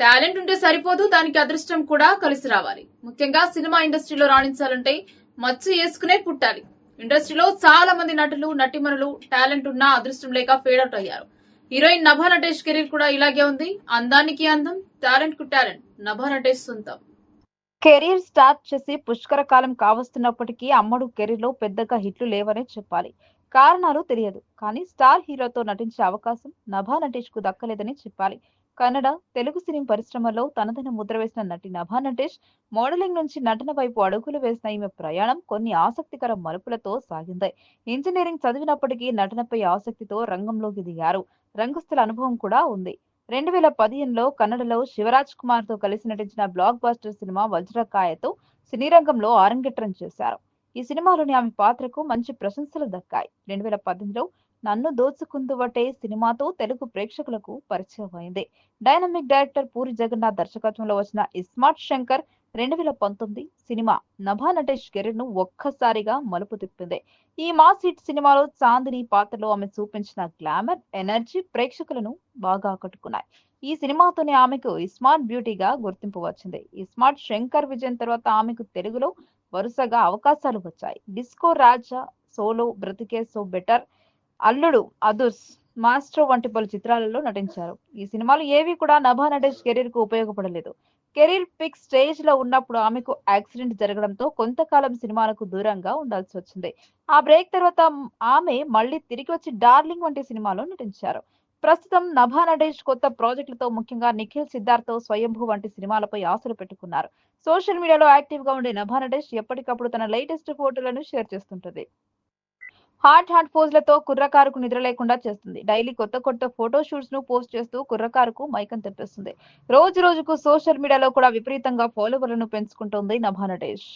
Talent ఉంటే సరిపోదు, దానికి అదృష్టం కూడా కలిసి రావాలి. ముఖ్యంగా సినిమా ఇండస్ట్రీలో రాణించాలంటే మచ్చు వేసుకునే పుట్టాలి. ఇండస్ట్రీలో చాలా మంది నటులు, నటిమణులు టాలెంట్ ఉన్నా అదృష్టం లేక ఫేడ్ అవుట్ అయ్యారు. హీరోయిన్ నభా నటేష్ కెరీర్ కూడా ఇలాగే ఉంది. అందానికి అందం, టాలెంట్ కు టాలెంట్ నభా నటేష్ సొంతం. కెరీర్ స్టార్ట్ చేసి పుష్కర కాలం కావస్తున్నప్పటికీ అమ్మడు కెరీర్ లో పెద్దగా హిట్లు లేవనే చెప్పాలి. కారణాలు తెలియదు, కానీ స్టార్ హీరోతో నటించే అవకాశం నభా నటేష్ కు దక్కలేదని చెప్పాలి. కన్నడ, తెలుగు సినిమా పరిశ్రమలో తనదైన ముద్ర వేసిన నటి నభా నటేష్ మోడలింగ్ నుంచి నటన వైపు అడుగులు వేసిన ఈమె ప్రయాణం కొన్ని ఆసక్తికర మలుపులతో సాగింది. ఇంజనీరింగ్ చదివినప్పటికీ నటనపై ఆసక్తితో రంగంలోకి దిగారు. రంగస్థల అనుభవం కూడా ఉంది. 2015లో కన్నడలో శివరాజ్ కుమార్ తో కలిసి నటించిన బ్లాక్ బస్టర్ సినిమా వజ్రకాయతో సినీ రంగంలో ఆరంగేట్రం చేశారు. ఈ సినిమాలోని ఆమె పాత్రకు మంచి ప్రశంసలు దక్కాయి. 2018లో నన్ను దోచుకుందువటే సినిమాతో తెలుగు ప్రేక్షకులకు పరిచయం అయింది. డైనమిక్ డైరెక్టర్ పూరి జగన్నాథ్ దర్శకత్వంలో వచ్చిన ఇస్మార్ట్ శంకర్ 2019 సినిమా నభా నటేష్ కెరీర్ ను ఒక్కసారిగా మలుపు తిప్పింది. ఈ మాస్ హిట్ సినిమాలో చాందిని పాత్రలో ఆమె చూపించిన గ్లామర్, ఎనర్జీ ప్రేక్షకులను బాగా ఆకట్టుకున్నాయి. ఈ సినిమాతోనే ఆమెకు ఇస్మార్ట్ బ్యూటీగా గుర్తింపు వచ్చింది. ఇస్మార్ట్ శంకర్ విజయం తర్వాత ఆమెకు తెలుగులో వరుసగా అవకాశాలు వచ్చాయి. డిస్కో రాజా, సోలో, బ్రతికే సో బెటర్, అల్లుడు, అదుర్స్, మాస్ట్రో వంటి పలు చిత్రాలలో నటించారు. ఈ సినిమాలు ఏవి కూడా నభా నటేష్ కెరీర్ కు ఉపయోగపడలేదు. కెరీర్ పిక్ స్టేజ్ లో ఉన్నప్పుడు ఆమెకు యాక్సిడెంట్ జరగడంతో కొంతకాలం సినిమాలకు దూరంగా ఉండాల్సి వచ్చింది. ఆ బ్రేక్ తర్వాత ఆమె మళ్ళీ తిరిగి వచ్చి డార్లింగ్ వంటి సినిమాలో నటించారు. ప్రస్తుతం నభా నటేష్ కొత్త ప్రాజెక్టులతో, ముఖ్యంగా నిఖిల్ సిద్ధార్థ్ తో స్వయంభూ వంటి సినిమాలపై ఆశలు పెట్టుకున్నారు. సోషల్ మీడియాలో యాక్టివ్ గా ఉండే నభా నటేష్ ఎప్పటికప్పుడు తన లేటెస్ట్ ఫోటోలను షేర్ చేస్తుంటది. హాట్ పోజులతో కుర్రకారుకు నిద్ర లేకుండా చేస్తుంది. డైలీ కొత్త ఫోటో షూట్స్ ను పోస్ట్ చేస్తూ కుర్రకారుకు మైకం తెప్పిస్తుంది. రోజు రోజుకు సోషల్ మీడియాలో కూడా విపరీతంగా ఫాలోవర్లను పెంచుకుంటోంది నభా నటేష్.